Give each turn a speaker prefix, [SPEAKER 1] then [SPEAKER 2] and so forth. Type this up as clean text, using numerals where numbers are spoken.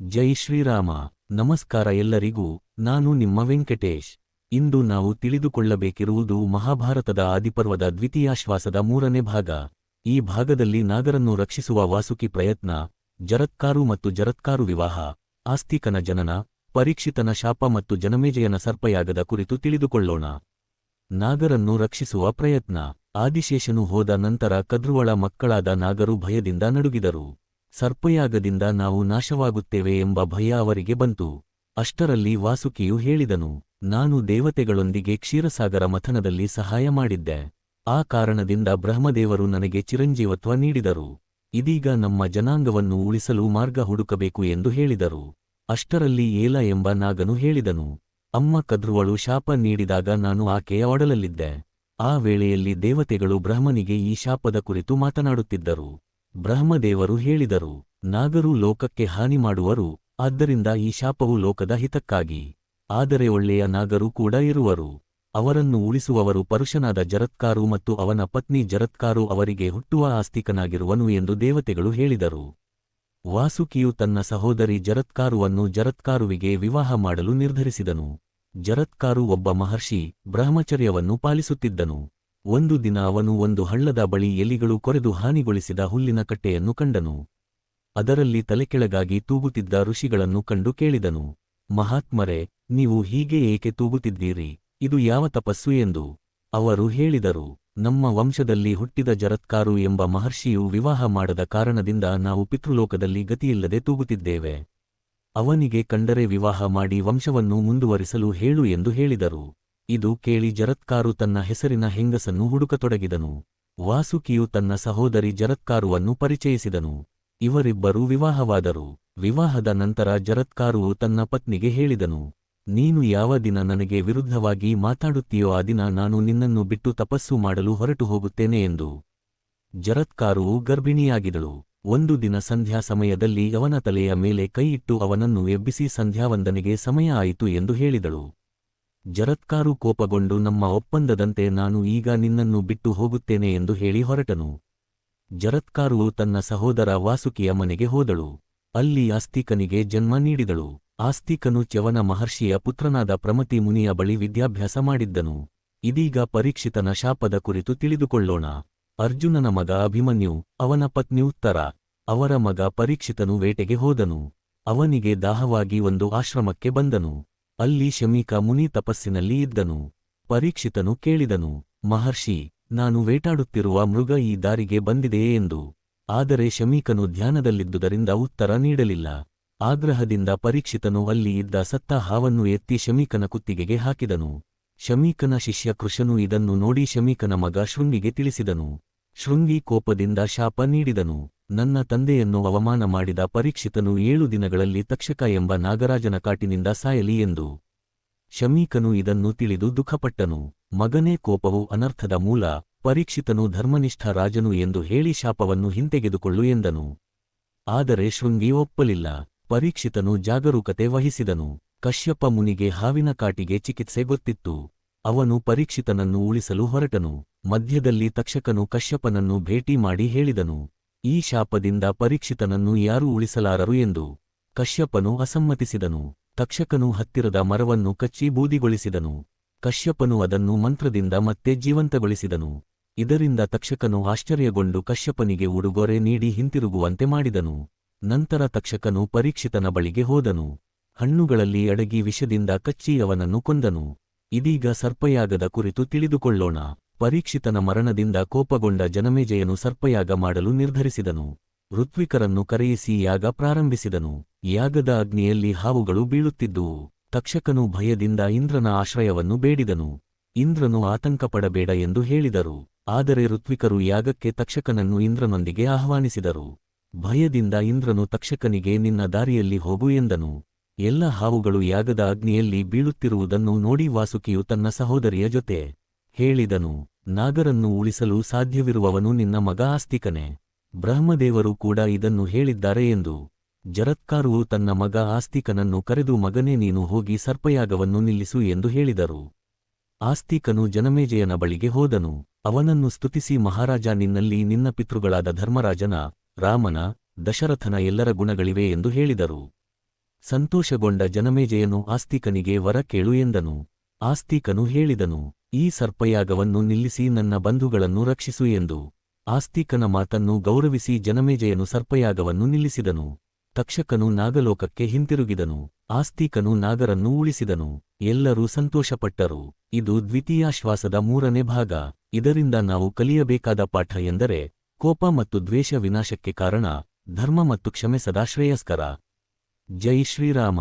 [SPEAKER 1] ಜೈ ಶ್ರೀರಾಮ. ನಮಸ್ಕಾರ ಎಲ್ಲರಿಗೂ. ನಾನು ನಿಮ್ಮ ವೆಂಕಟೇಶ್. ಇಂದು ನಾವು ತಿಳಿದುಕೊಳ್ಳಬೇಕಿರುವುದು ಮಹಾಭಾರತದ ಆದಿಪರ್ವದ ದ್ವಿತೀಯಾಶ್ವಾಸದ 3ನೇ ಭಾಗ. ಈ ಭಾಗದಲ್ಲಿ ನಾಗರನ್ನು ರಕ್ಷಿಸುವ ವಾಸುಕಿ ಪ್ರಯತ್ನ, ಜರತ್ಕಾರು ಮತ್ತು ಜರತ್ಕಾರು ವಿವಾಹ, ಆಸ್ತಿಕನ ಜನನ, ಪರೀಕ್ಷಿತನ ಶಾಪ ಮತ್ತು ಜನಮೇಜಯನ ಸರ್ಪಯಾಗದ ಕುರಿತು ತಿಳಿದುಕೊಳ್ಳೋಣ. ನಾಗರನ್ನು ರಕ್ಷಿಸುವ ಪ್ರಯತ್ನ. ಆದಿಶೇಷನು ಹೋದ ನಂತರ ಕದ್ರುವಳ ಮಕ್ಕಳಾದ ನಾಗರು ಭಯದಿಂದ ನಡುಗಿದರು. ಸರ್ಪಯಾಗದಿಂದ ನಾವು ನಾಶವಾಗುತ್ತೇವೆ ಎಂಬ ಭಯ ಅವರಿಗೆ ಬಂತು. ಅಷ್ಟರಲ್ಲಿ ವಾಸುಕಿಯು ಹೇಳಿದನು, ನಾನು ದೇವತೆಗಳೊಂದಿಗೆ ಕ್ಷೀರಸಾಗರ ಮಥನದಲ್ಲಿ ಸಹಾಯ ಮಾಡಿದ್ದೆ. ಆ ಕಾರಣದಿಂದ ಬ್ರಹ್ಮದೇವರು ನನಗೆ ಚಿರಂಜೀವತ್ವ ನೀಡಿದರು. ಇದೀಗ ನಮ್ಮ ಜನಾಂಗವನ್ನು ಉಳಿಸಲು ಮಾರ್ಗ ಹುಡುಕಬೇಕು ಎಂದು ಹೇಳಿದರು. ಅಷ್ಟರಲ್ಲಿ ಏಲ ಎಂಬ ನಾಗನು ಹೇಳಿದನು, ಅಮ್ಮ ಕದ್ರುವಳು ಶಾಪ ನೀಡಿದಾಗ ನಾನು ಆಕೆಯ ಒಡಲಲ್ಲಿದ್ದೆ. ಆ ವೇಳೆಯಲ್ಲಿ ದೇವತೆಗಳು ಬ್ರಹ್ಮನಿಗೆ ಈ ಶಾಪದ ಕುರಿತು ಮಾತನಾಡುತ್ತಿದ್ದರು. ಬ್ರಹ್ಮದೇವರು ಹೇಳಿದರು, ನಾಗರು ಲೋಕಕ್ಕೆ ಹಾನಿ ಮಾಡುವರು, ಆದ್ದರಿಂದ ಈ ಶಾಪವು ಲೋಕದ ಹಿತಕ್ಕಾಗಿ. ಆದರೆ ಒಳ್ಳೆಯ ನಾಗರು ಕೂಡ ಇರುವರು. ಅವರನ್ನು ಉಳಿಸುವವರು ಪರುಷನಾದ ಜರತ್ಕಾರು ಮತ್ತು ಅವನ ಪತ್ನಿ ಜರತ್ಕಾರು ಅವರಿಗೆ ಹುಟ್ಟುವ ಆಸ್ತಿಕನಾಗಿರುವನು ಎಂದು ದೇವತೆಗಳು ಹೇಳಿದರು. ವಾಸುಕಿಯು ತನ್ನ ಸಹೋದರಿ ಜರತ್ಕಾರುವನ್ನು ಜರತ್ಕಾರುವಿಗೆ ವಿವಾಹ ಮಾಡಲು ನಿರ್ಧರಿಸಿದನು. ಜರತ್ಕಾರು ಒಬ್ಬ ಮಹರ್ಷಿ, ಬ್ರಹ್ಮಚರ್ಯವನ್ನು ಪಾಲಿಸುತ್ತಿದ್ದನು. ಒಂದು ದಿನ ಅವನು ಒಂದು ಹಳ್ಳದ ಬಳಿ ಎಲಿಗಳು ಕೊರೆದು ಹಾನಿಗೊಳಿಸಿದ ಹುಲ್ಲಿನ ಕಟ್ಟೆಯನ್ನು ಕಂಡನು. ಅದರಲ್ಲಿ ತಲೆಕೆಳಗಾಗಿ ತೂಗುತ್ತಿದ್ದ ಋಷಿಗಳನ್ನು ಕಂಡು ಕೇಳಿದನು, ಮಹಾತ್ಮರೇ, ನೀವು ಹೀಗೆ ಏಕೆ ತೂಗುತ್ತಿದ್ದೀರಿ? ಇದು ಯಾವ ತಪಸ್ಸು ಎಂದು. ಅವರು ಹೇಳಿದರು, ನಮ್ಮ ವಂಶದಲ್ಲಿ ಹುಟ್ಟಿದ ಜರತ್ಕಾರು ಎಂಬ ಮಹರ್ಷಿಯು ವಿವಾಹ ಮಾಡದ ಕಾರಣದಿಂದ ನಾವು ಪಿತೃಲೋಕದಲ್ಲಿ ಗತಿಯಿಲ್ಲದೆ ತೂಗುತ್ತಿದ್ದೇವೆ. ಅವನಿಗೆ ಕಂಡರೆ ವಿವಾಹ ಮಾಡಿ ವಂಶವನ್ನು ಮುಂದುವರಿಸಲು ಹೇಳು ಎಂದು ಹೇಳಿದರು. ಇದು ಕೇಳಿ ಜರತ್ಕಾರು ತನ್ನ ಹೆಸರಿನ ಹೆಂಗಸನ್ನು ಹುಡುಕತೊಡಗಿದನು. ವಾಸುಕಿಯು ತನ್ನ ಸಹೋದರಿ ಜರತ್ಕಾರುವನ್ನು ಪರಿಚಯಿಸಿದನು. ಇವರಿಬ್ಬರೂ ವಿವಾಹವಾದರು. ವಿವಾಹದ ನಂತರ ಜರತ್ಕಾರುವು ತನ್ನ ಪತ್ನಿಗೆ ಹೇಳಿದನು, ನೀನು ಯಾವ ದಿನ ನನಗೆ ವಿರುದ್ಧವಾಗಿ ಮಾತಾಡುತ್ತೀಯೋ ಆ ದಿನ ನಾನು ನಿನ್ನನ್ನು ಬಿಟ್ಟು ತಪಸ್ಸು ಮಾಡಲು ಹೊರಟು ಹೋಗುತ್ತೇನೆ ಎಂದು. ಜರತ್ಕಾರುವು ಗರ್ಭಿಣಿಯಾಗಿದಳು. ಒಂದು ದಿನ ಸಂಧ್ಯಾ ಸಮಯದಲ್ಲಿ ಅವನ ತಲೆಯ ಮೇಲೆ ಕೈಯಿಟ್ಟು ಅವನನ್ನು ಎಬ್ಬಿಸಿ ಸಂಧ್ಯಾವಂದನೆಗೆ ಸಮಯ ಆಯಿತು ಎಂದು ಹೇಳಿದಳು. ಜರತ್ಕಾರು ಕೋಪಗೊಂಡು ನಮ್ಮ ಒಪ್ಪಂದದಂತೆ ನಾನು ಈಗ ನಿನ್ನನ್ನು ಬಿಟ್ಟು ಹೋಗುತ್ತೇನೆ ಎಂದು ಹೇಳಿ ಹೊರಟನು. ಜರತ್ಕಾರುವು ತನ್ನ ಸಹೋದರ ವಾಸುಕಿಯ ಮನೆಗೆ ಹೋದಳು. ಅಲ್ಲಿ ಆಸ್ತಿಕನಿಗೆ ಜನ್ಮ ನೀಡಿದಳು. ಆಸ್ತಿಕನು ಚ್ಯವನ ಮಹರ್ಷಿಯ ಪುತ್ರನಾದ ಪ್ರಮತಿ ಮುನಿಯ ಬಳಿ ವಿದ್ಯಾಭ್ಯಾಸ ಮಾಡಿದ್ದನು. ಇದೀಗ ಪರೀಕ್ಷಿತನ ಶಾಪದ ಕುರಿತು ತಿಳಿದುಕೊಳ್ಳೋಣ. ಅರ್ಜುನನ ಮಗ ಅಭಿಮನ್ಯು, ಅವನ ಪತ್ನಿ ಉತ್ತರ. ಅವರ ಮಗ ಪರೀಕ್ಷಿತನು ಬೇಟೆಗೆ ಹೋದನು. ಅವನಿಗೆ ದಾಹವಾಗಿ ಒಂದು ಆಶ್ರಮಕ್ಕೆ ಬಂದನು. ಅಲ್ಲಿ ಶಮೀಕ ಮುನಿ ತಪಸ್ಸಿನಲ್ಲಿ ಇದ್ದನು. ಪರೀಕ್ಷಿತನು ಕೇಳಿದನು, ಮಹರ್ಷಿ, ನಾನು ವೇಟಾಡುತ್ತಿರುವ ಮೃಗ ಈ ದಾರಿಗೆ ಬಂದಿದೆಯೇ ಎಂದು. ಆದರೆ ಶಮೀಕನು ಧ್ಯಾನದಲ್ಲಿದ್ದುದರಿಂದ ಉತ್ತರ ನೀಡಲಿಲ್ಲ. ಆಗ್ರಹದಿಂದ ಪರೀಕ್ಷಿತನು ಅಲ್ಲಿ ಇದ್ದ ಸತ್ತ ಹಾವನ್ನು ಎತ್ತಿ ಶಮೀಕನ ಕುತ್ತಿಗೆಗೆ ಹಾಕಿದನು. ಶಮೀಕನ ಶಿಷ್ಯ ಕೃಶನು ಇದನ್ನು ನೋಡಿ ಶಮೀಕನ ಮಗ ಶೃಂಗಿಗೆ ತಿಳಿಸಿದನು. ಶೃಂಗಿ ಕೋಪದಿಂದ ಶಾಪ ನೀಡಿದನು, ನನ್ನ ತಂದೆಯನ್ನು ಅವಮಾನ ಮಾಡಿದ ಪರೀಕ್ಷಿತನು 7 ದಿನಗಳಲ್ಲಿ ತಕ್ಷಕ ಎಂಬ ನಾಗರಾಜನ ಕಾಟಿನಿಂದ ಸಾಯಲಿ ಎಂದು. ಶಮೀಕನು ಇದನ್ನು ತಿಳಿದು ದುಃಖಪಟ್ಟನು. ಮಗನೇ, ಕೋಪವು ಅನರ್ಥದ ಮೂಲ, ಪರೀಕ್ಷಿತನು ಧರ್ಮನಿಷ್ಠ ರಾಜನು ಎಂದು ಹೇಳಿ ಶಾಪವನ್ನು ಹಿಂತೆಗೆದುಕೊಳ್ಳು ಎಂದನು. ಆದರೆ ಶೃಂಗಿ ಒಪ್ಪಲಿಲ್ಲ. ಪರೀಕ್ಷಿತನು ಜಾಗರೂಕತೆ ವಹಿಸಿದನು. ಕಶ್ಯಪ ಮುನಿಗೆ ಹಾವಿನ ಕಾಟಿಗೆ ಚಿಕಿತ್ಸೆ ಗೊತ್ತಿತ್ತು. ಅವನು ಪರೀಕ್ಷಿತನನ್ನು ಉಳಿಸಲು ಹೊರಟನು. ಮಧ್ಯದಲ್ಲಿ ತಕ್ಷಕನು ಕಶ್ಯಪನನ್ನು ಭೇಟಿ ಮಾಡಿ ಹೇಳಿದನು, ಈ ಶಾಪದಿಂದ ಪರೀಕ್ಷಿತನನ್ನು ಯಾರೂ ಉಳಿಸಲಾರರು ಎಂದು. ಕಶ್ಯಪನು ಅಸಮ್ಮತಿಸಿದನು. ತಕ್ಷಕನು ಹತ್ತಿರದ ಮರವನ್ನು ಕಚ್ಚಿ ಬೂದಿಗೊಳಿಸಿದನು. ಕಶ್ಯಪನು ಅದನ್ನು ಮಂತ್ರದಿಂದ ಮತ್ತೆ ಜೀವಂತಗೊಳಿಸಿದನು. ಇದರಿಂದ ತಕ್ಷಕನು ಆಶ್ಚರ್ಯಗೊಂಡು ಕಶ್ಯಪನಿಗೆ ಉಡುಗೊರೆ ನೀಡಿ ಹಿಂತಿರುಗುವಂತೆ ಮಾಡಿದನು. ನಂತರ ತಕ್ಷಕನು ಪರೀಕ್ಷಿತನ ಬಳಿಗೆ ಹೋದನು. ಹಣ್ಣುಗಳಲ್ಲಿ ಅಡಗಿ ವಿಷದಿಂದ ಕಚ್ಚಿ ಅವನನ್ನು ಕೊಂದನು. ಇದೀಗ ಸರ್ಪಯಾಗದ ಕುರಿತು ತಿಳಿದುಕೊಳ್ಳೋಣ. ಪರೀಕ್ಷಿತನ ಮರಣದಿಂದ ಕೋಪಗೊಂಡ ಜನಮೇಜಯನು ಸರ್ಪಯಾಗ ಮಾಡಲು ನಿರ್ಧರಿಸಿದನು. ಋತ್ವಿಕರನ್ನು ಕರೆಯಿಸಿ ಯಾಗ ಪ್ರಾರಂಭಿಸಿದನು. ಯಾಗದ ಅಗ್ನಿಯಲ್ಲಿ ಹಾವುಗಳು ಬೀಳುತ್ತಿದ್ದುವು. ತಕ್ಷಕನು ಭಯದಿಂದ ಇಂದ್ರನ ಆಶ್ರಯವನ್ನು ಬೇಡಿದನು. ಇಂದ್ರನು ಆತಂಕಪಡಬೇಡ ಎಂದು ಹೇಳಿದರು. ಆದರೆ ಋತ್ವಿಕರು ಯಾಗಕ್ಕೆ ತಕ್ಷಕನನ್ನು ಇಂದ್ರನೊಂದಿಗೆ ಆಹ್ವಾನಿಸಿದರು. ಭಯದಿಂದ ಇಂದ್ರನು ತಕ್ಷಕನಿಗೆ ನಿನ್ನ ದಾರಿಯಲ್ಲಿ ಹೋಗು ಎಂದನು. ಎಲ್ಲ ಹಾವುಗಳು ಯಾಗದ ಅಗ್ನಿಯಲ್ಲಿ ಬೀಳುತ್ತಿರುವುದನ್ನು ನೋಡಿ ವಾಸುಕಿಯು ತನ್ನ ಸಹೋದರಿಯ ಜೊತೆ ಹೇಳಿದನು, ನಾಗರನ್ನು ಉಳಿಸಲು ಸಾಧ್ಯವಿರುವವನು ನಿನ್ನ ಮಗ ಆಸ್ತಿಕನೇ. ಬ್ರಹ್ಮದೇವರು ಕೂಡ ಇದನ್ನು ಹೇಳಿದ್ದಾರೆ ಎಂದು. ಜರತ್ಕಾರುವು ತನ್ನ ಮಗ ಆಸ್ತಿಕನನ್ನು ಕರೆದು, ಮಗನೇ, ನೀನು ಹೋಗಿ ಸರ್ಪಯಾಗವನ್ನು ನಿಲ್ಲಿಸು ಎಂದು ಹೇಳಿದರು. ಆಸ್ತಿಕನು ಜನಮೇಜಯನ ಬಳಿಗೆ ಹೋದನು. ಅವನನ್ನು ಸ್ತುತಿಸಿ, ಮಹಾರಾಜ, ನಿನ್ನಲ್ಲಿ ನಿನ್ನ ಪಿತೃಗಳಾದ ಧರ್ಮರಾಜನ, ರಾಮನ, ದಶರಥನ ಎಲ್ಲರ ಗುಣಗಳಿವೆ ಎಂದು ಹೇಳಿದರು. ಸಂತೋಷಗೊಂಡ ಜನಮೇಜಯನು ಆಸ್ತಿಕನಿಗೆ ವರ ಕೇಳು ಎಂದನು. ಆಸ್ತಿಕನು ಹೇಳಿದನು, ಈ ಸರ್ಪಯಾಗವನ್ನು ನಿಲ್ಲಿಸಿ ನನ್ನ ಬಂಧುಗಳನ್ನು ರಕ್ಷಿಸು ಎಂದು. ಆಸ್ತಿಕನ ಮಾತನ್ನು ಗೌರವಿಸಿ ಜನಮೇಜಯನು ಸರ್ಪಯಾಗವನ್ನು ನಿಲ್ಲಿಸಿದನು. ತಕ್ಷಕನು ನಾಗಲೋಕಕ್ಕೆ ಹಿಂತಿರುಗಿದನು. ಆಸ್ತಿಕನು ನಾಗರನ್ನು ಉಳಿಸಿದನು. ಎಲ್ಲರೂ ಸಂತೋಷಪಟ್ಟರು. ಇದು ದ್ವಿತೀಯಾಶ್ವಾಸದ 3ನೇ ಭಾಗ. ಇದರಿಂದ ನಾವು ಕಲಿಯಬೇಕಾದ ಪಾಠ ಎಂದರೆ, ಕೋಪ ಮತ್ತು ದ್ವೇಷ ವಿನಾಶಕ್ಕೆ ಕಾರಣ, ಧರ್ಮ ಮತ್ತು ಕ್ಷಮೆ ಸದಾ ಶ್ರೇಯಸ್ಕರ. ಜೈ ಶ್ರೀರಾಮ.